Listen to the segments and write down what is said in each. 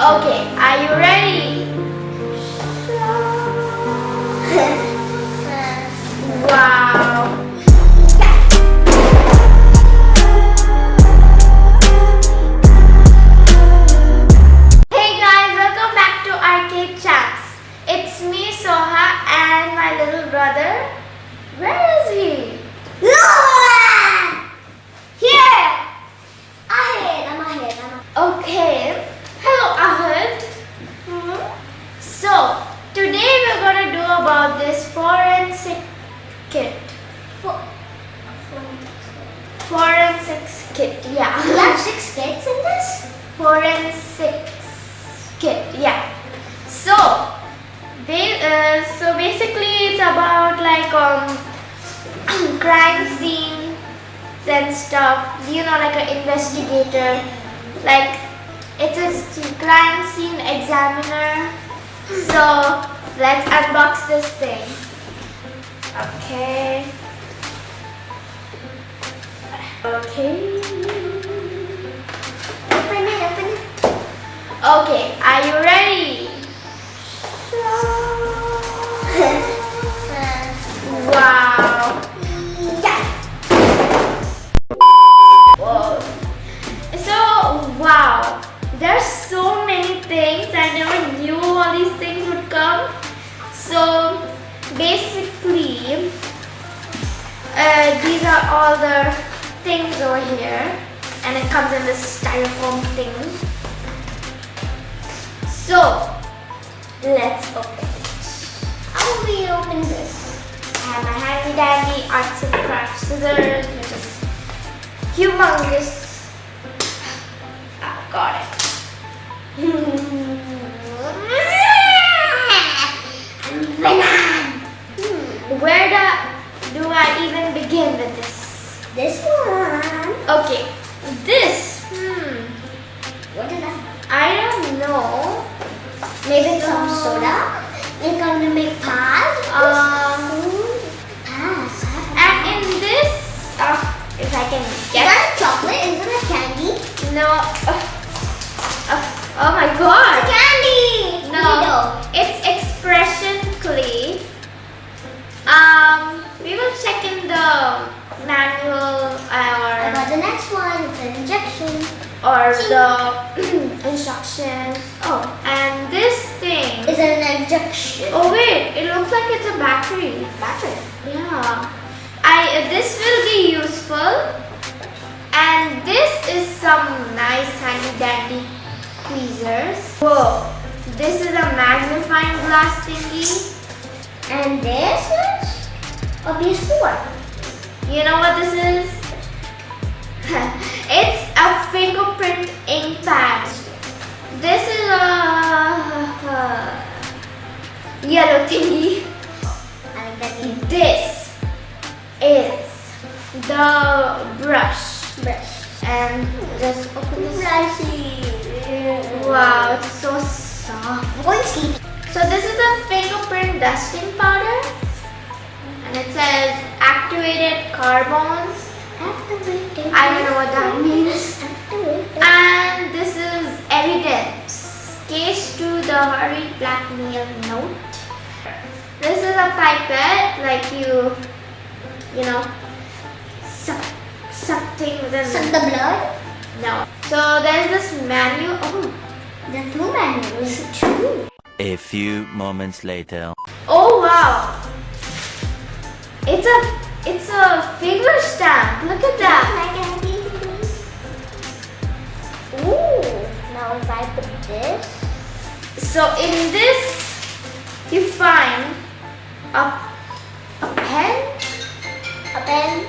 Okay, are you ready? Wow. Hey guys, welcome back to Arcade Champs. It's me, Soha, and my little brother. Where is he? Here! Ahmed. Okay. Hello, Ahmed. So, today we're going to do about this forensic kit. Forensics kit, yeah. You have 6 kits in this? Forensics kit, yeah. So basically it's about like crime scenes and stuff. You know, like an investigator. Like it's a crime scene examiner. So let's unbox this thing. Okay. Okay. Open it. Okay, are you ready? Wow. Yeah. Whoa. So, wow. There's so many things. I never knew all these things would come. So, basically, these are all the things over here. And it comes in this styrofoam thing. So, let's open it. How will we open this? I have my handy dandy arts and crafts scissors, which is humongous. Got it. Where do I even begin with this? This one. Okay, this. What is that? I don't know. Maybe some soda. We're going to make pies. Pies. And in this, if I can Is get. that chocolate? Isn't it candy? No. Oh my god. Candy. No, it's expression clay. We will check in the manual What about the next one? It's an injection. or the instructions. Oh, and this thing. It's an injection. Oh wait, it looks like it's a battery. Battery. Yeah. This will be useful. And this is some nice handy dandy tweezers. Whoa, this is a magnifying glass thingy. And this is a PS4. You know what this is? It's a fingerprint ink pad. This is a yellow thingy. I like that name. This is the brush. And just open this. Wow, it's so soft. I'm going to sleep. So this is a fingerprint dusting powder. And it says activated carbones. I don't know what that means. And this is evidence. Case to the hurried blackmail note. This is a pipette, like you know, suck things and Suck the blood. no. So there's this manual. Oh, The 2 manuals. 2. A few moments later. oh wow! It's a finger stamp. Look at that. Ooh. Now if I put this. So in this, you find a pen, A pen.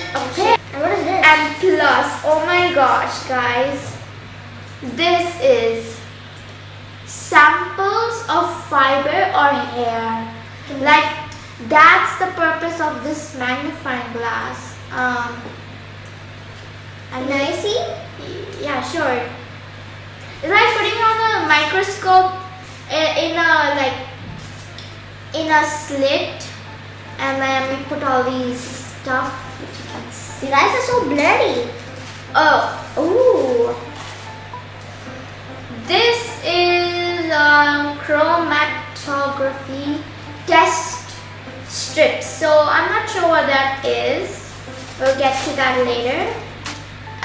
And what is this? and plus, oh my gosh, guys, this is samples of fiber or hair. Like that's the purpose of this magnifying glass. And Can I see? yeah, sure. It's like putting on a microscope in a slit, and then we put all these stuff which you can see. You guys are so blurry. Oh, ooh. This is strips. So I'm not sure what that is. We'll get to that later.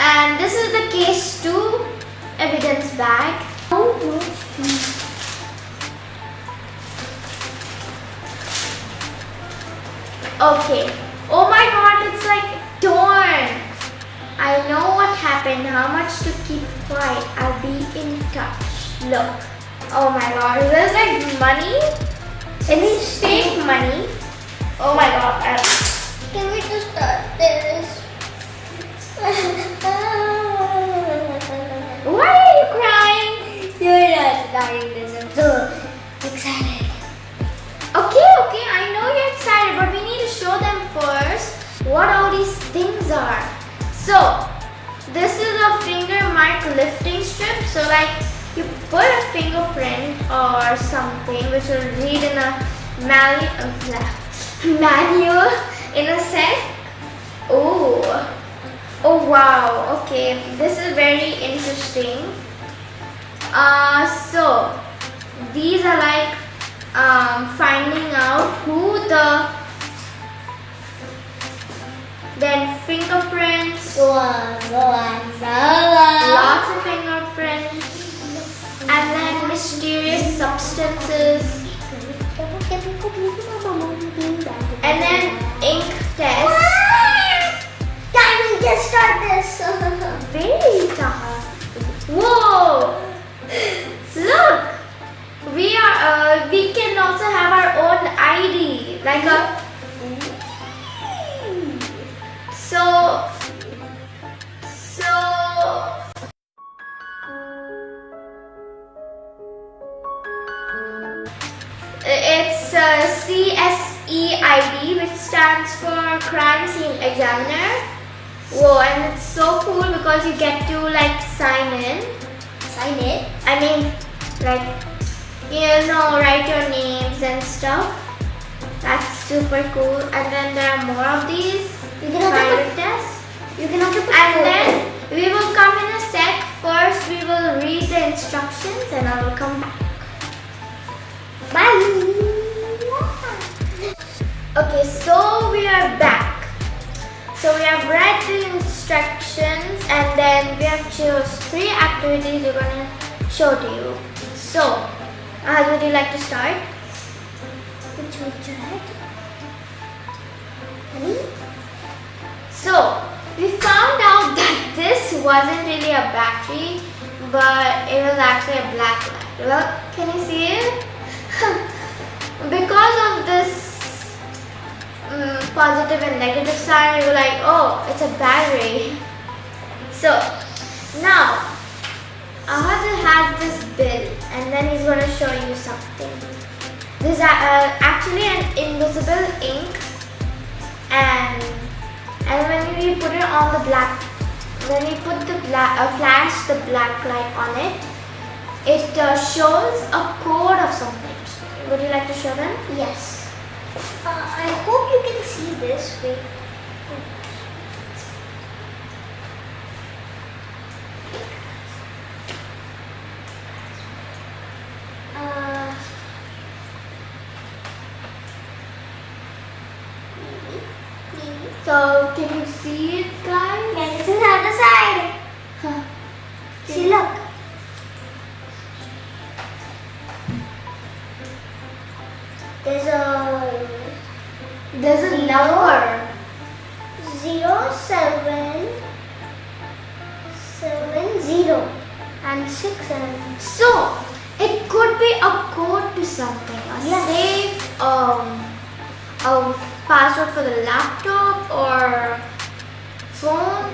And this is the case 2 evidence bag. Okay. Oh my god, it's like torn. I know what happened. How much to keep quiet? I'll be in touch. Look. Oh my god, there's like money. It's fake money. Oh my god. Can we just start this? Why are you crying? You're not starting this. I'm so excited. Okay, I know you're excited, but we need to show them first what all these things are. So, this is a finger mark lifting strip. So like, you put a fingerprint or something which will read in a manual in a sec. Oh wow, okay, this is very interesting. So these are like finding out who then fingerprints, lots of fingerprints, and then mysterious substances, and then ink test. Can we just start this? Very tough. Whoa! Look, we can also have our own ID, like a. So it's CSE ID, which stands for Crime Scene Examiner. Whoa, and it's so cool because you get to like sign in. Sign it. I mean, like, write your names and stuff. That's super cool. And then there are more of these. You can have to put tests. You can have to put And then we will come in a sec. First, we will read the instructions and I will come back. Bye. Okay, so we are back. So we have read the instructions and then we have choose 3 activities we're going to show to you. So, would you like to start? Which one should I do? So, we found out that this wasn't really a battery, but it was actually a black light. Look, can you see it? Because of this positive and negative sign, we were like, oh, it's a battery. So, now, Ahad has this bill and then he's going to show you something. This is actually an invisible ink, and when we put it on the black, when we put the flash the black light on it, it shows a code of something. Would you like to show them? Yes. I hope you can see this. Wait. So, can you see it, guys? Yeah, this is the other side. Huh. See, look. There's a number. 0770 and 67. So, it could be a code to something. A safe, a password for the laptop or phone.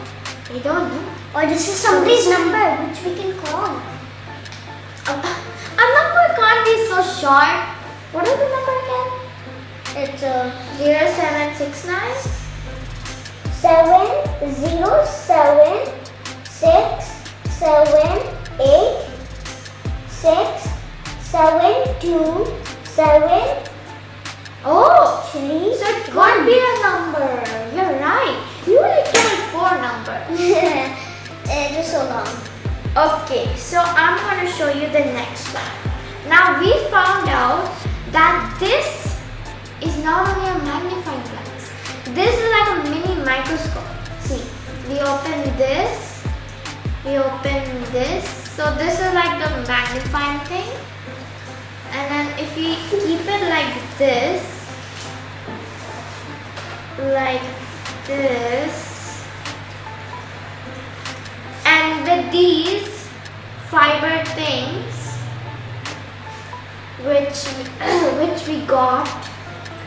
I don't know. Or this is somebody's number which we can call. A number can't be so short. What is the number again? It's 0769 70767867272. Oh, so it could be a number. You're right. You only told 4 numbers. It is so long. Okay, so I'm going to show you the next one. Now we found out that this is not only a magnifying glass. This is like a mini microscope. See, we open this, we open this. So this is like the magnifying thing. And then if we keep it like this, and with these fiber things, which we got.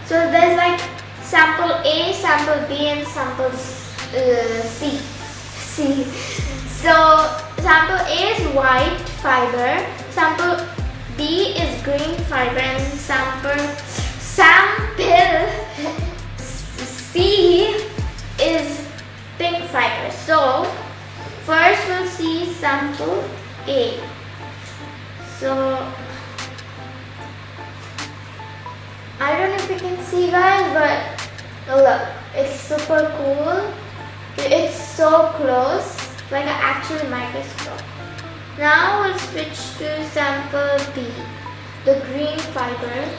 So there's like sample A, sample B, and sample C. So sample A is white fiber, sample B is green fiber, and sample C is pink fiber. So first we'll see sample A. So I don't know if you can see, guys, but look, it's super cool. It's so close, like an actual microscope. Now we'll switch to sample B, the green fiber.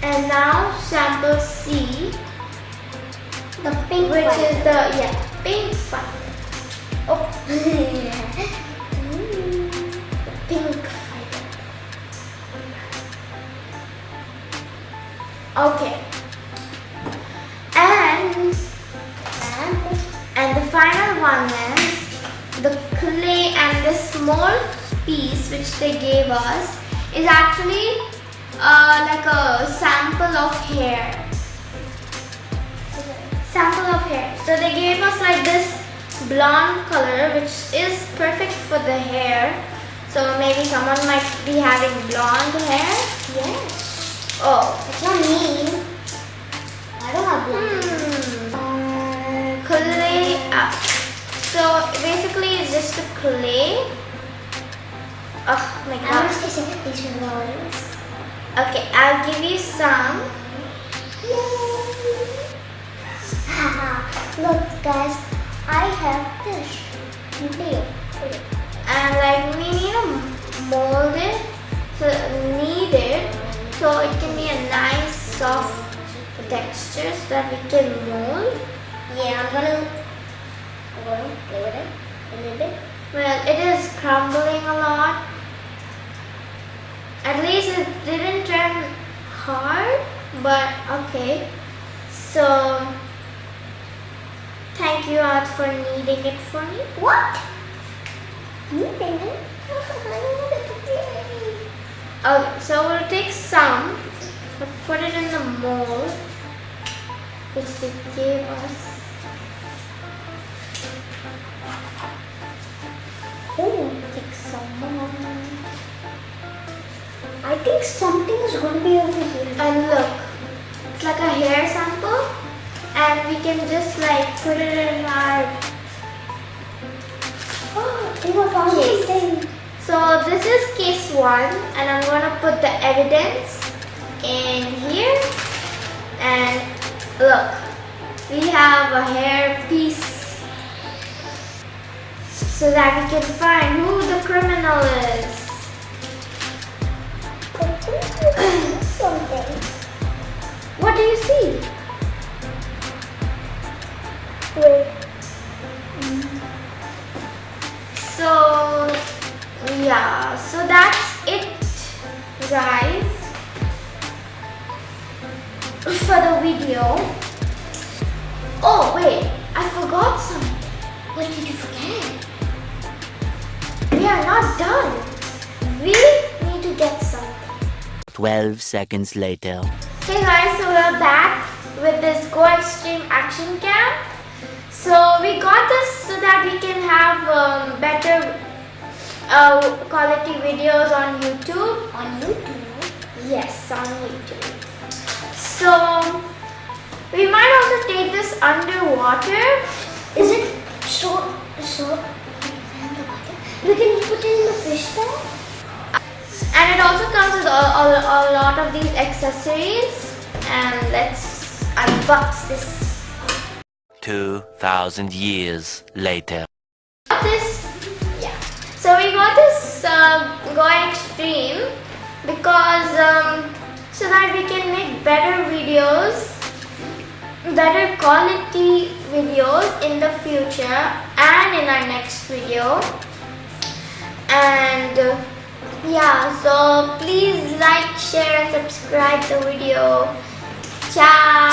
And now sample C, The pink which fiber. is the pink fiber. Oh, the pink fiber. Okay. And the final one is the clay, and this small piece which they gave us is actually like a sample of hair. So they gave us like this blonde color, which is perfect for the hair. So maybe someone might be having blonde hair. Yes. Oh. It's not me. I don't have blonde. Clay up. So basically it's just a clay. Oh my I god. want to say these are rolls. Okay, I'll give you some. Look, guys, I have this. And like we need to mold it, so it can be a nice soft texture so that we can mold. Yeah, I'm gonna play with it a little bit. Well, it is crumbling a lot. At least it didn't turn hard, but okay. So thank you, Art, for kneading it for me. What? You think it? Okay, so we'll take some, but put it in the mold which they gave us. Oh, take some more. I think something is going to be over here. And look, it's like a hair sample, and we can just like put it in our We found case. something. So this is case 1, and I'm gonna put the evidence in here. And look, we have a hair piece, so that we can find who the criminal is. Something. What do you see? Wait. So yeah, so that's it, guys, for the video. Oh wait, I forgot something. What did you forget? We are not done. We need to get something. 12 seconds later. Hey guys, so we're back with this GoXtreme action cam. So we got this so that we can have better quality videos on YouTube. On YouTube? Yes, on YouTube. So we might also take this underwater. Is it so? We can put it in the fish tank? And it also comes with a lot of these accessories. And let's unbox this. 2,000 years later. So we got this GoXtreme because so that we can make better videos, better quality videos in the future and in our next video. And yeah, so please like, share and subscribe the video. Ciao.